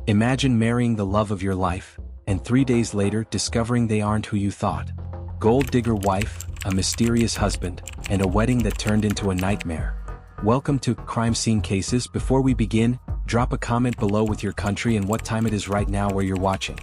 Imagine marrying the love of your life, and 3 days later discovering they aren't who you thought. Gold digger wife, a mysterious husband, and a wedding that turned into a nightmare. Welcome to Crime Scene Cases. Before we begin, drop a comment below with your country and what time it is right now where you're watching.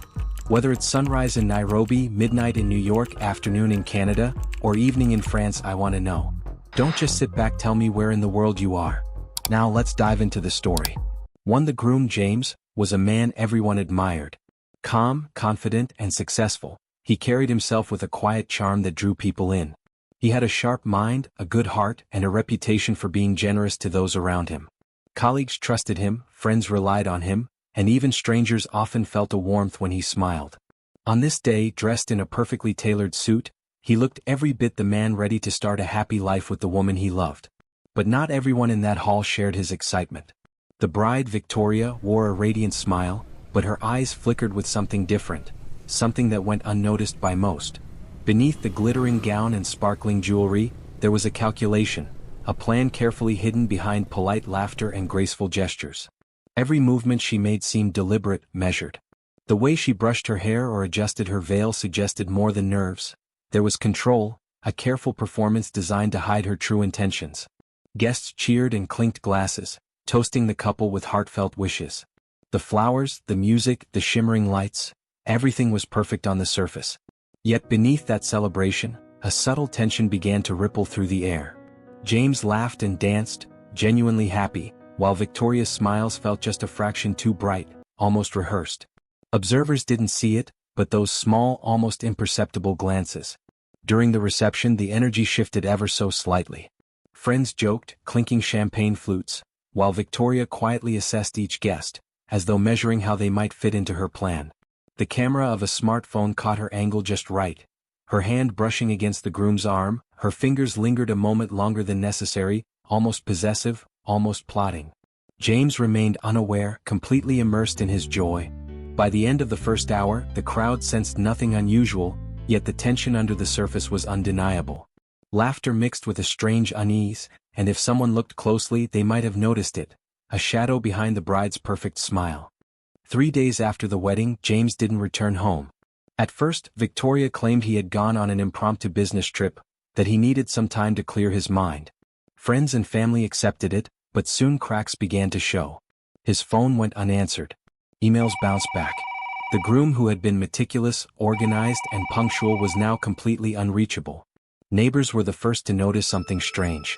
Whether it's sunrise in Nairobi, midnight in New York, afternoon in Canada, or evening in France, I want to know. Don't just sit back, tell me where in the world you are. Now let's dive into the story. 1. The groom, James, was a man everyone admired. Calm, confident, and successful, he carried himself with a quiet charm that drew people in. He had a sharp mind, a good heart, and a reputation for being generous to those around him. Colleagues trusted him, friends relied on him, and even strangers often felt a warmth when he smiled. On this day, dressed in a perfectly tailored suit, he looked every bit the man ready to start a happy life with the woman he loved. But not everyone in that hall shared his excitement. The bride, Victoria, wore a radiant smile, but her eyes flickered with something different, something that went unnoticed by most. Beneath the glittering gown and sparkling jewelry, there was a calculation, a plan carefully hidden behind polite laughter and graceful gestures. Every movement she made seemed deliberate, measured. The way she brushed her hair or adjusted her veil suggested more than nerves. There was control, a careful performance designed to hide her true intentions. Guests cheered and clinked glasses, toasting the couple with heartfelt wishes. The flowers, the music, the shimmering lights, everything was perfect on the surface. Yet beneath that celebration, a subtle tension began to ripple through the air. James laughed and danced, genuinely happy, while Victoria's smiles felt just a fraction too bright, almost rehearsed. Observers didn't see it, but those small, almost imperceptible glances. During the reception, the energy shifted ever so slightly. Friends joked, clinking champagne flutes, while Victoria quietly assessed each guest, as though measuring how they might fit into her plan. The camera of a smartphone caught her angle just right. Her hand brushing against the groom's arm, her fingers lingered a moment longer than necessary, almost possessive, almost plotting. James remained unaware, completely immersed in his joy. By the end of the first hour, the crowd sensed nothing unusual, yet the tension under the surface was undeniable. Laughter mixed with a strange unease, and if someone looked closely they might have noticed it, a shadow behind the bride's perfect smile. 3 days after the wedding, James didn't return home. At first, Victoria claimed he had gone on an impromptu business trip, that he needed some time to clear his mind. Friends and family accepted it, but soon cracks began to show. His phone went unanswered. Emails bounced back. The groom, who had been meticulous, organized, and punctual, was now completely unreachable. Neighbors were the first to notice something strange.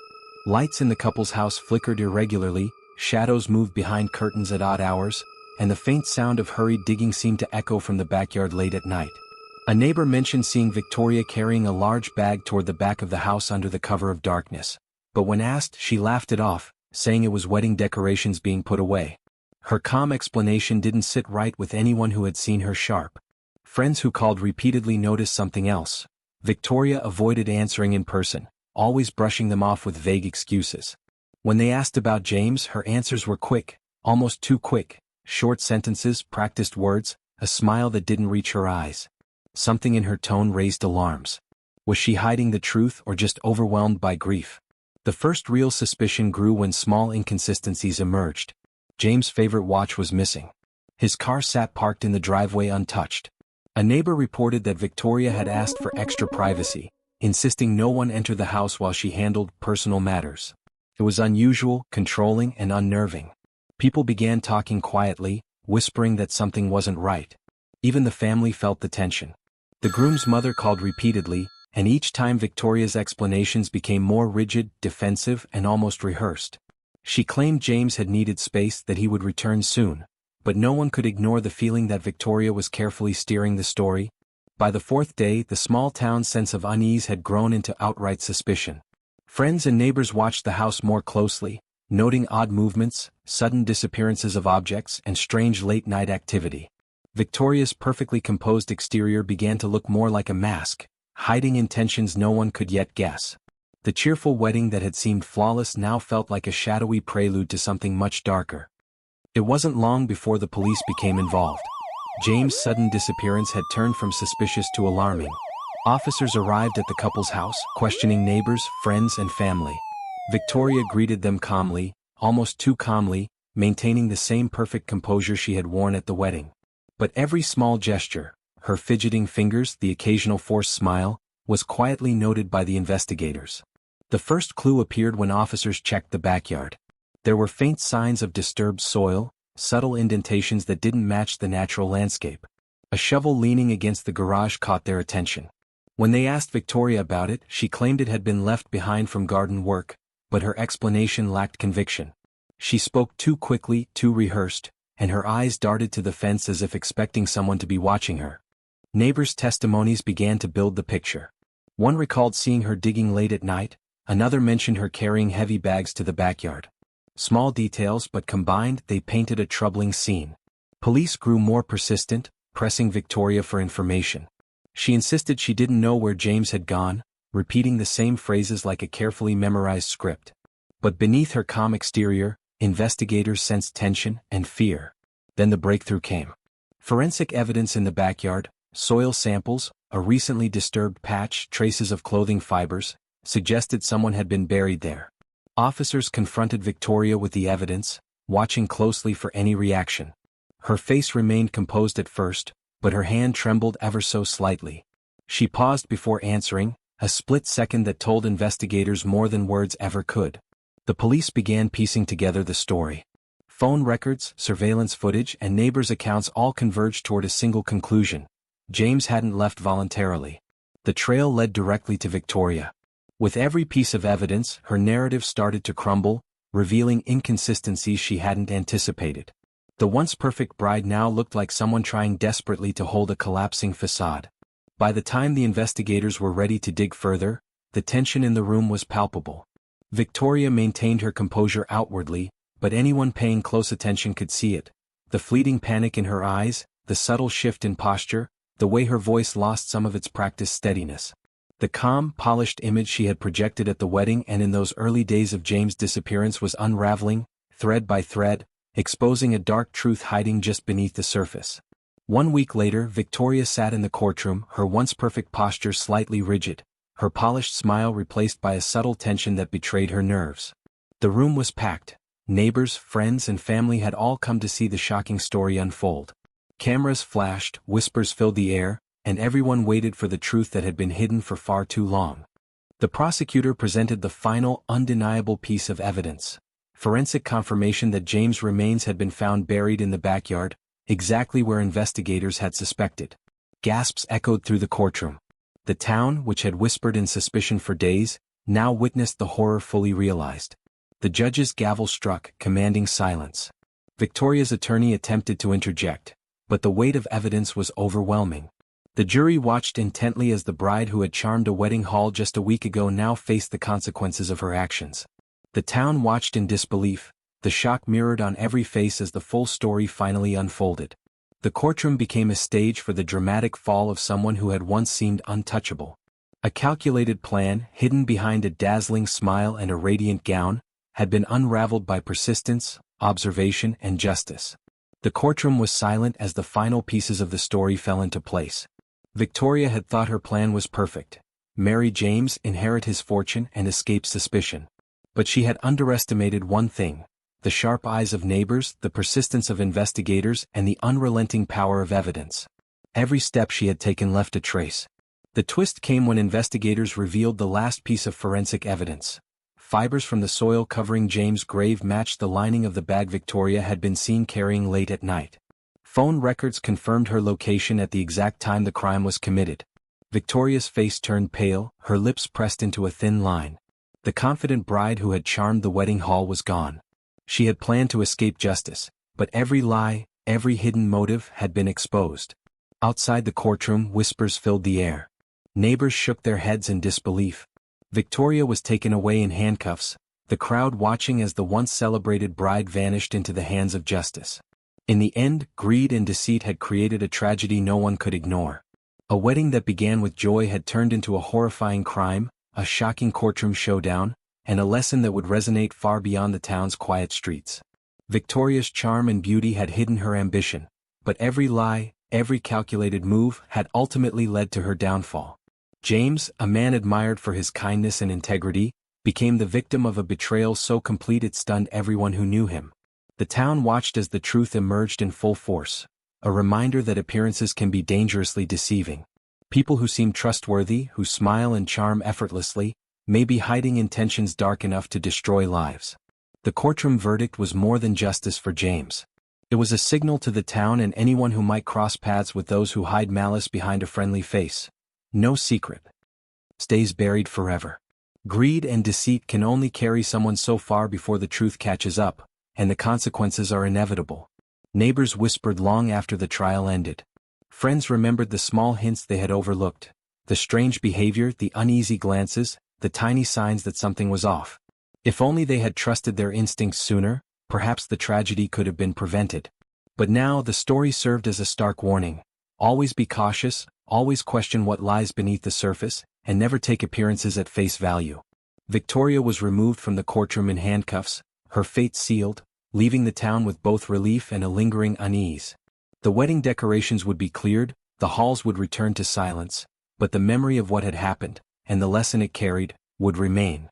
Lights in the couple's house flickered irregularly, shadows moved behind curtains at odd hours, and the faint sound of hurried digging seemed to echo from the backyard late at night. A neighbor mentioned seeing Victoria carrying a large bag toward the back of the house under the cover of darkness. But when asked, she laughed it off, saying it was wedding decorations being put away. Her calm explanation didn't sit right with anyone who had seen her sharp. Friends who called repeatedly noticed something else. Victoria avoided answering in person, always brushing them off with vague excuses. When they asked about James, her answers were quick, almost too quick, short sentences, practiced words, a smile that didn't reach her eyes. Something in her tone raised alarms. Was she hiding the truth or just overwhelmed by grief? The first real suspicion grew when small inconsistencies emerged. James' favorite watch was missing. His car sat parked in the driveway untouched. A neighbor reported that Victoria had asked for extra privacy, insisting no one enter the house while she handled personal matters. It was unusual, controlling, and unnerving. People began talking quietly, whispering that something wasn't right. Even the family felt the tension. The groom's mother called repeatedly, and each time Victoria's explanations became more rigid, defensive, and almost rehearsed. She claimed James had needed space, that he would return soon, but no one could ignore the feeling that Victoria was carefully steering the story. By the 4th day, the small town's sense of unease had grown into outright suspicion. Friends and neighbors watched the house more closely, noting odd movements, sudden disappearances of objects, and strange late-night activity. Victoria's perfectly composed exterior began to look more like a mask, hiding intentions no one could yet guess. The cheerful wedding that had seemed flawless now felt like a shadowy prelude to something much darker. It wasn't long before the police became involved. James' sudden disappearance had turned from suspicious to alarming. Officers arrived at the couple's house, questioning neighbors, friends, and family. Victoria greeted them calmly, almost too calmly, maintaining the same perfect composure she had worn at the wedding. But every small gesture, her fidgeting fingers, the occasional forced smile, was quietly noted by the investigators. The first clue appeared when officers checked the backyard. There were faint signs of disturbed soil, subtle indentations that didn't match the natural landscape. A shovel leaning against the garage caught their attention. When they asked Victoria about it, she claimed it had been left behind from garden work, but her explanation lacked conviction. She spoke too quickly, too rehearsed, and her eyes darted to the fence as if expecting someone to be watching her. Neighbors' testimonies began to build the picture. One recalled seeing her digging late at night, another mentioned her carrying heavy bags to the backyard. Small details, but combined, they painted a troubling scene. Police grew more persistent, pressing Victoria for information. She insisted she didn't know where James had gone, repeating the same phrases like a carefully memorized script. But beneath her calm exterior, investigators sensed tension and fear. Then the breakthrough came. Forensic evidence in the backyard, soil samples, a recently disturbed patch, traces of clothing fibers, suggested someone had been buried there. Officers confronted Victoria with the evidence, watching closely for any reaction. Her face remained composed at first, but her hand trembled ever so slightly. She paused before answering, a split second that told investigators more than words ever could. The police began piecing together the story. Phone records, surveillance footage, and neighbors' accounts all converged toward a single conclusion. James hadn't left voluntarily. The trail led directly to Victoria. With every piece of evidence, her narrative started to crumble, revealing inconsistencies she hadn't anticipated. The once perfect bride now looked like someone trying desperately to hold a collapsing facade. By the time the investigators were ready to dig further, the tension in the room was palpable. Victoria maintained her composure outwardly, but anyone paying close attention could see it. The fleeting panic in her eyes, the subtle shift in posture, the way her voice lost some of its practiced steadiness. The calm, polished image she had projected at the wedding and in those early days of James' disappearance was unraveling, thread by thread, exposing a dark truth hiding just beneath the surface. 1 week later, Victoria sat in the courtroom, her once perfect posture slightly rigid, her polished smile replaced by a subtle tension that betrayed her nerves. The room was packed. Neighbors, friends, and family had all come to see the shocking story unfold. Cameras flashed, whispers filled the air, and everyone waited for the truth that had been hidden for far too long. The prosecutor presented the final, undeniable piece of evidence. Forensic confirmation that James' remains had been found buried in the backyard, exactly where investigators had suspected. Gasps echoed through the courtroom. The town, which had whispered in suspicion for days, now witnessed the horror fully realized. The judge's gavel struck, commanding silence. Victoria's attorney attempted to interject, but the weight of evidence was overwhelming. The jury watched intently as the bride who had charmed a wedding hall just a week ago now faced the consequences of her actions. The town watched in disbelief, the shock mirrored on every face as the full story finally unfolded. The courtroom became a stage for the dramatic fall of someone who had once seemed untouchable. A calculated plan, hidden behind a dazzling smile and a radiant gown, had been unraveled by persistence, observation, and justice. The courtroom was silent as the final pieces of the story fell into place. Victoria had thought her plan was perfect. Marry James, inherit his fortune, and escape suspicion. But she had underestimated one thing: the sharp eyes of neighbors, the persistence of investigators, and the unrelenting power of evidence. Every step she had taken left a trace. The twist came when investigators revealed the last piece of forensic evidence. Fibers from the soil covering James' grave matched the lining of the bag Victoria had been seen carrying late at night. Phone records confirmed her location at the exact time the crime was committed. Victoria's face turned pale, her lips pressed into a thin line. The confident bride who had charmed the wedding hall was gone. She had planned to escape justice, but every lie, every hidden motive had been exposed. Outside the courtroom, whispers filled the air. Neighbors shook their heads in disbelief. Victoria was taken away in handcuffs, the crowd watching as the once celebrated bride vanished into the hands of justice. In the end, greed and deceit had created a tragedy no one could ignore. A wedding that began with joy had turned into a horrifying crime, a shocking courtroom showdown, and a lesson that would resonate far beyond the town's quiet streets. Victoria's charm and beauty had hidden her ambition, but every lie, every calculated move had ultimately led to her downfall. James, a man admired for his kindness and integrity, became the victim of a betrayal so complete it stunned everyone who knew him. The town watched as the truth emerged in full force, a reminder that appearances can be dangerously deceiving. People who seem trustworthy, who smile and charm effortlessly, may be hiding intentions dark enough to destroy lives. The courtroom verdict was more than justice for James. It was a signal to the town and anyone who might cross paths with those who hide malice behind a friendly face. No secret stays buried forever. Greed and deceit can only carry someone so far before the truth catches up, and the consequences are inevitable. Neighbors whispered long after the trial ended. Friends remembered the small hints they had overlooked, the strange behavior, the uneasy glances, the tiny signs that something was off. If only they had trusted their instincts sooner, perhaps the tragedy could have been prevented. But now the story served as a stark warning. Always be cautious, always question what lies beneath the surface, and never take appearances at face value. Victoria was removed from the courtroom in handcuffs, her fate sealed, leaving the town with both relief and a lingering unease. The wedding decorations would be cleared, the halls would return to silence, but the memory of what had happened, and the lesson it carried, would remain.